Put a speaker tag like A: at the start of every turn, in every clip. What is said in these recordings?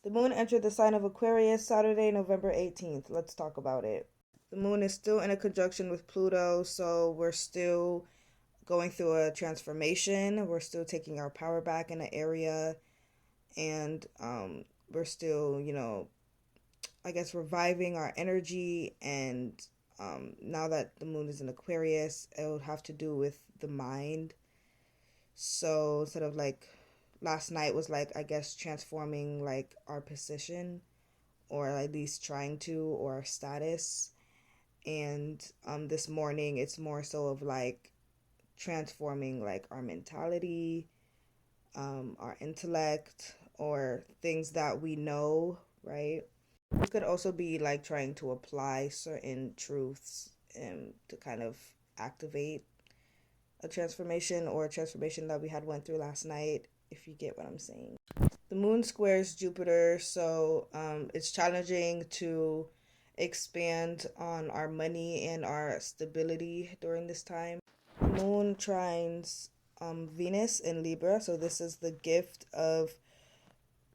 A: The moon entered the sign of Aquarius Saturday, November 18th. Let's talk about it. The moon is still in a conjunction with Pluto, so we're still going through a transformation. We're still taking our power back in the area, and we're still, I guess, reviving our energy. And now that the moon is in Aquarius, it would have to do with the mind. So instead of like last night was like, I guess, transforming like our position, or at least trying to, or our status. And this morning it's more so of like transforming like our mentality, our intellect, or things that we know, right? It could also be like trying to apply certain truths and to kind of activate a transformation, or a transformation that we had went through last night, if you get what I'm saying. The moon squares Jupiter, so it's challenging to expand on our money and our stability during this time. The moon trines Venus in Libra, so this is the gift of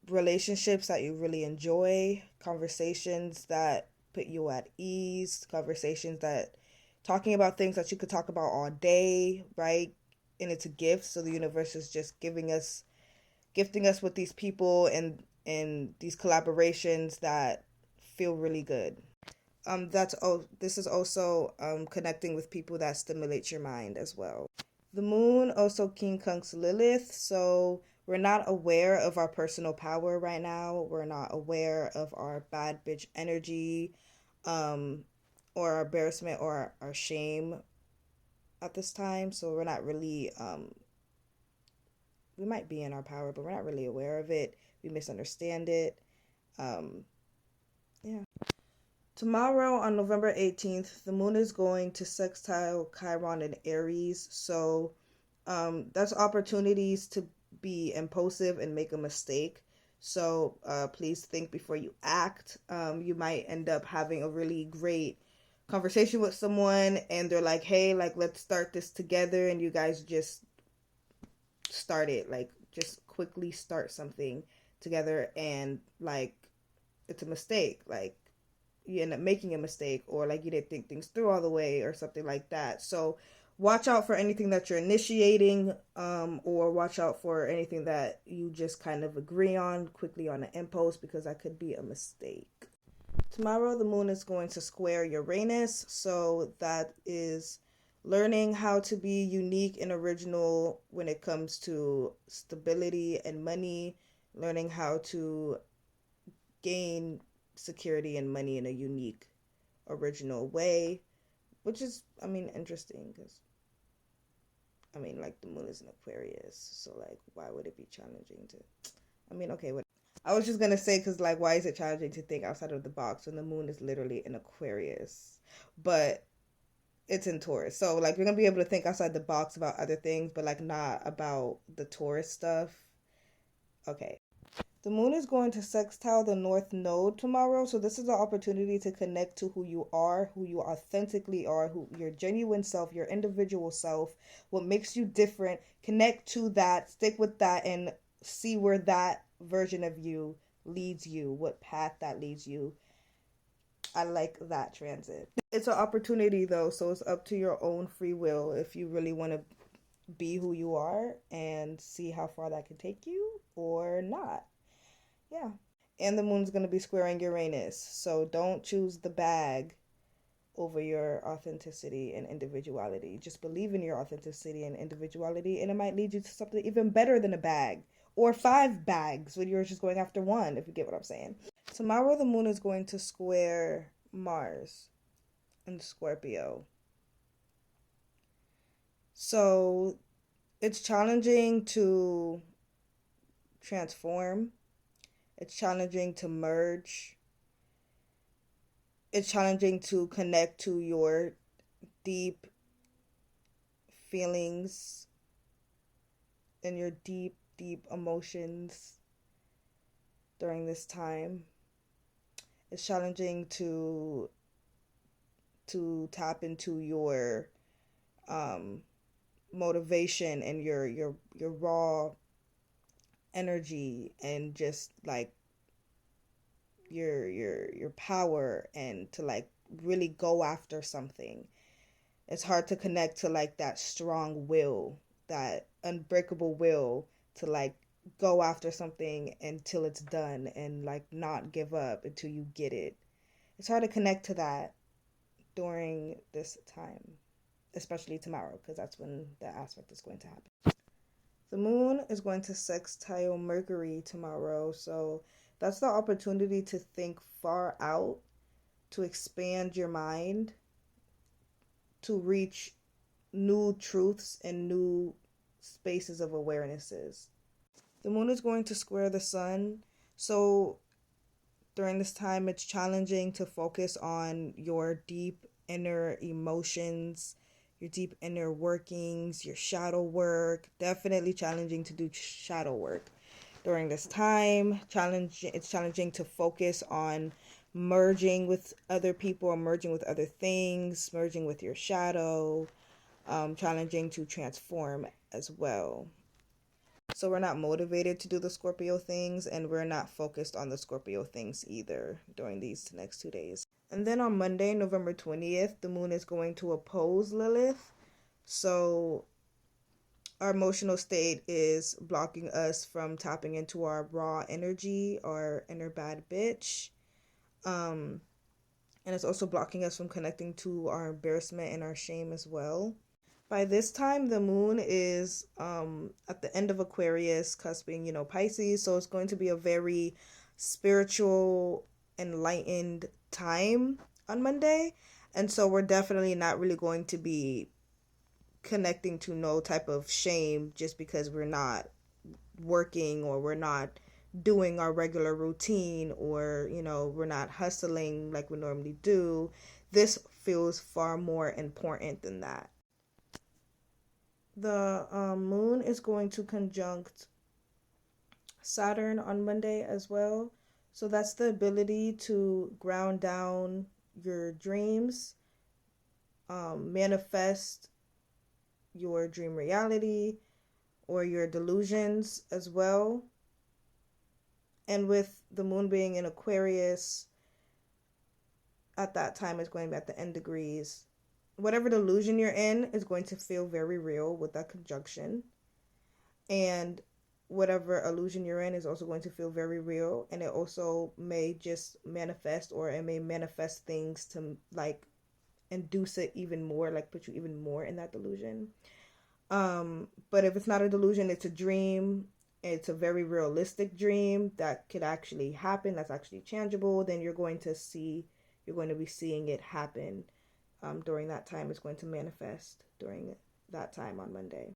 A: relationships that you really enjoy, conversations that put you at ease, conversations that talking about things that you could talk about all day, right? And it's a gift, so the universe is just gifting us with these people and these collaborations that feel really good. This is also connecting with people that stimulate your mind as well. The moon also quincunx Lilith, so we're not aware of our personal power right now. We're not aware of our bad bitch energy, or our embarrassment or our shame at this time. So we're not really, we might be in our power, but we're not really aware of it. We misunderstand it. Yeah. Tomorrow on November 18th, the moon is going to sextile Chiron in Aries. So that's opportunities to be impulsive and make a mistake. So please think before you act. You might end up having a really great conversation with someone, and they're like, hey, like, let's start this together. And you guys just start it, like, just quickly start something together. And like, it's a mistake. Like, you end up making a mistake, or like you didn't think things through all the way, or something like that. So watch out for anything that you're initiating, or watch out for anything that you just kind of agree on quickly on an impulse, because that could be a mistake. Tomorrow the moon is going to square Uranus, so that is learning how to be unique and original when it comes to stability and money, learning how to gain security and money in a unique, original way, which is, I mean, interesting, because I mean, like, the moon is in Aquarius, so like, why would it be challenging to, I mean, okay, what I was just gonna say, because like, why is it challenging to think outside of the box when the moon is literally in Aquarius, but it's in Taurus, so like, you're gonna be able to think outside the box about other things, but like, not about the Taurus stuff. Okay. The moon is going to sextile the North Node tomorrow, so this is an opportunity to connect to who you are, who you authentically are, who your genuine self, your individual self, what makes you different. Connect to that, stick with that, and see where that version of you leads you, what path that leads you. I like that transit. It's an opportunity though, so it's up to your own free will if you really want to be who you are and see how far that can take you or not. Yeah. And the moon's going to be squaring Uranus. So don't choose the bag over your authenticity and individuality. Just believe in your authenticity and individuality, and it might lead you to something even better than a bag, or 5 bags when you're just going after one, if you get what I'm saying. Tomorrow, the moon is going to square Mars in Scorpio. So it's challenging to transform. It's challenging to merge. It's challenging to connect to your deep feelings and your deep, deep emotions during this time. It's challenging to tap into your motivation and your raw energy, and just like your power and to like really go after something. It's hard to connect to like that strong will, that unbreakable will to like go after something until it's done and like not give up until you get it. It's hard to connect to that during this time, especially tomorrow, because that's when the aspect is going to happen. The moon is going to sextile Mercury tomorrow, so that's the opportunity to think far out, to expand your mind, to reach new truths and new spaces of awarenesses. The moon is going to square the sun, so during this time it's challenging to focus on your deep inner emotions, your deep inner workings, your shadow work. Definitely challenging to do shadow work during this time. It's challenging to focus on merging with other people or merging with other things, merging with your shadow. Challenging to transform as well. So we're not motivated to do the Scorpio things, and we're not focused on the Scorpio things either during these next 2 days. And then on Monday, November 20th, the moon is going to oppose Lilith. So our emotional state is blocking us from tapping into our raw energy, our inner bad bitch. And it's also blocking us from connecting to our embarrassment and our shame as well. By this time, the moon is at the end of Aquarius, cusping, Pisces. So it's going to be a very spiritual, enlightened time on Monday. And so we're definitely not really going to be connecting to no type of shame just because we're not working or we're not doing our regular routine or, we're not hustling like we normally do. This feels far more important than that. The moon is going to conjunct Saturn on Monday as well. So that's the ability to ground down your dreams, manifest your dream reality or your delusions as well. And with the moon being in Aquarius, at that time it's going to be at the end degrees. Whatever delusion you're in is going to feel very real with that conjunction. And whatever illusion you're in is also going to feel very real. And it also may just manifest, or it may manifest things to like induce it even more, like put you even more in that delusion. But if it's not a delusion, it's a dream. It's a very realistic dream that could actually happen, that's actually tangible, then you're going to be seeing it happen during that time. It's going to manifest during that time on Monday.